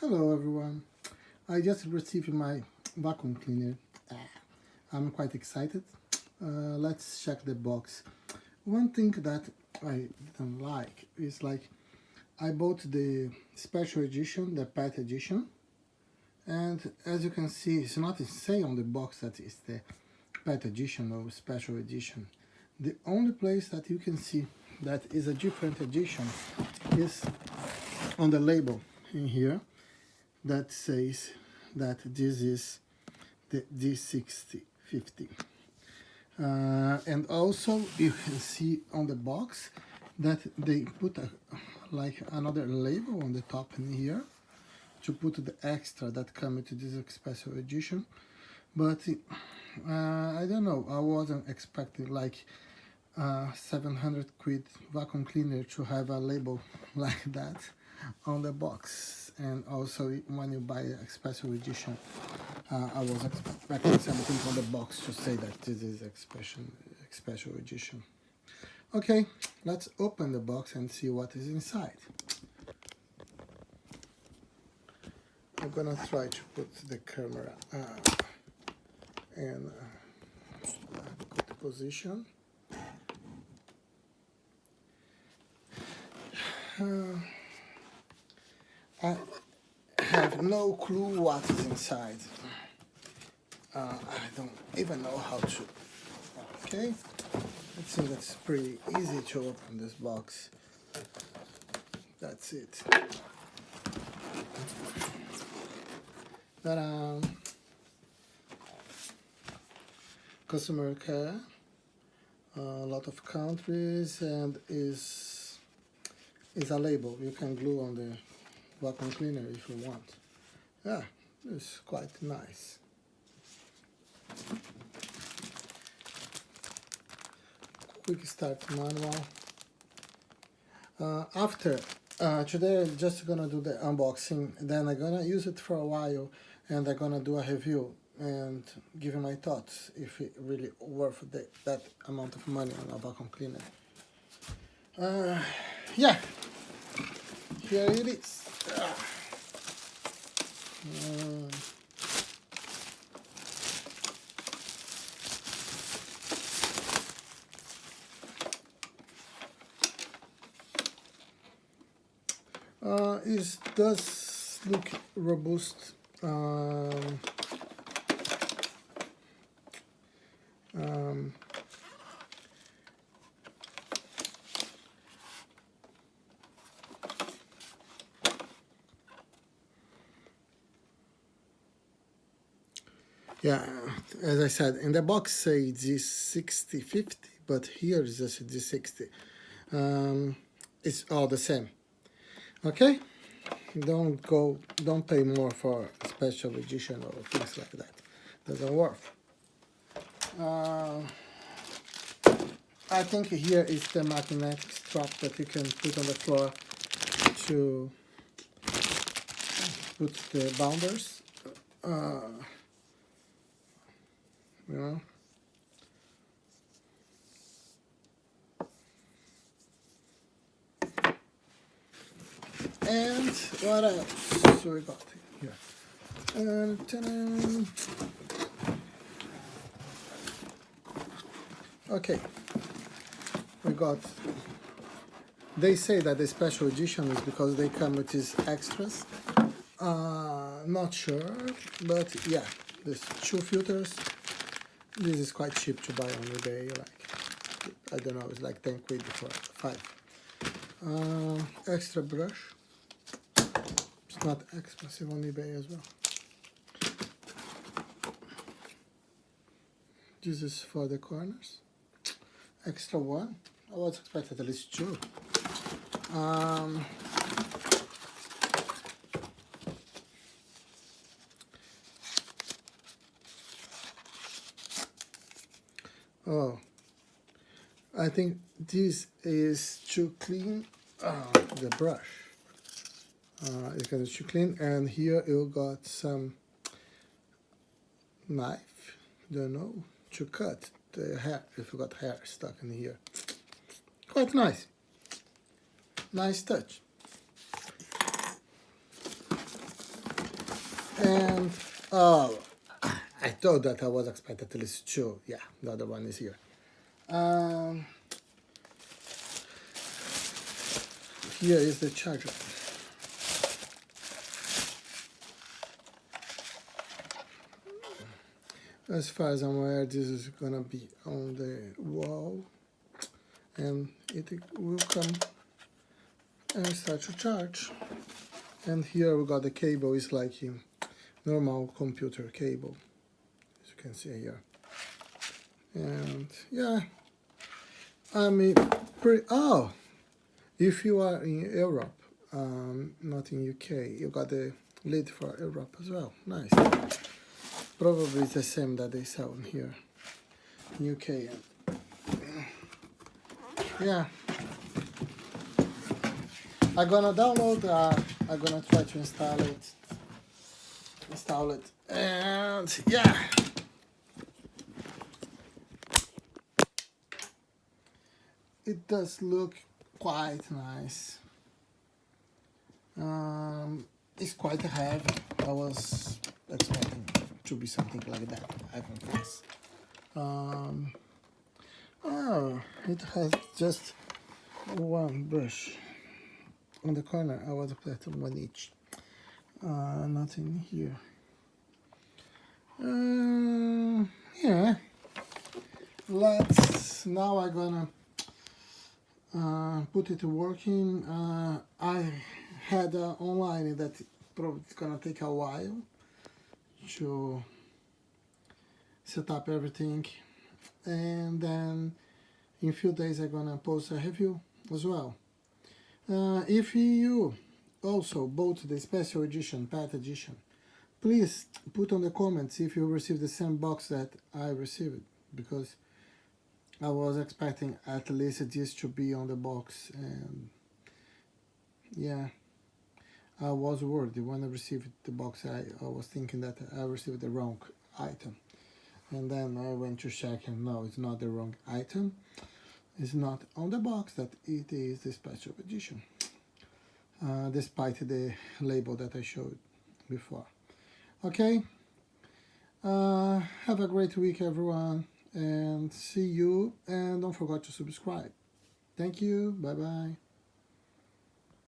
Hello everyone, I just received my vacuum cleaner. I'm quite excited. Let's check the box. One thing that I didn't like is I bought the special edition, the pet edition, and as you can see it's not say on the box that it's the pet edition or special edition. The only place that you can see that is a different edition is on the label in here that says that this is the D650. And also you can see on the box that they put another label on the top in here to put the extra that come into this special edition. But I don't know, I wasn't expecting 700 quid vacuum cleaner to have a label like that on the box. And also when you buy a special edition, I was expecting something on the box to say that this is a special edition. Okay, let's open the box and see what is inside. I'm gonna try to put the camera in a good position. I have no clue what is inside. I don't even know how to. Okay, let's see. That's pretty easy to open this box. That's it. Ta-da! Customer care, a lot of countries, and is a label you can glue on the vacuum cleaner if you want. Yeah, it's quite nice. Quick start manual. After today I'm just gonna do the unboxing, then I'm gonna use it for a while and I'm gonna do a review and give you my thoughts if it really worth that amount of money on a vacuum cleaner. Yeah, here it is. It does look robust. Yeah, as I said, in the box say D6050, but here is just D60. It's all the same. Okay, don't pay more for special edition or things like that. Doesn't work. I think here is the magnetic strap that you can put on the floor to put the bounders. You know. And what else we got here? Okay, we got. They say that the special edition is because they come with these extras. Not sure, but yeah, there's 2 filters. This is quite cheap to buy on eBay. I don't know, it's like 10 quid for 5. Extra brush. It's not expensive on eBay as well. This is for the corners. Extra one. I was expecting at least 2. Oh, I think this is to clean the brush. It's to clean, and here you got some knife, don't know, to cut the hair if you got hair stuck in here. Quite nice. Nice touch. And oh, I thought that I was expected at least two. Yeah, the other one is here. Here is the charger. As far as I'm aware, this is gonna be on the wall, and it will come and start to charge. And here we got the cable. Is like a normal computer cable, as you can see here. And yeah, I mean, oh, if you are in Europe, not in UK, you got the lid for Europe as well. Nice. Probably it's the same that they sell in here in UK. Yeah, I'm gonna download. I'm gonna try to install it, and yeah. It does look quite nice. It's quite heavy. I was expecting to be something like that, I confess. Oh, it has just one brush on the corner. I was expecting one each. Nothing here. Yeah. Now I'm gonna put it working. I had online that probably it's gonna take a while to set up everything, and then in a few days I'm gonna post a review as well. If you also bought the special edition, pet edition, please put on the comments if you received the same box that I received, because I was expecting at least this to be on the box, and yeah, I was worried when I received the box. I was thinking that I received the wrong item, and then I went to check, and no, it's not the wrong item. It's not on the box that it is the special edition, despite the label that I showed before. Okay, have a great week, everyone, and see you, and don't forget to subscribe. Thank you. Bye bye.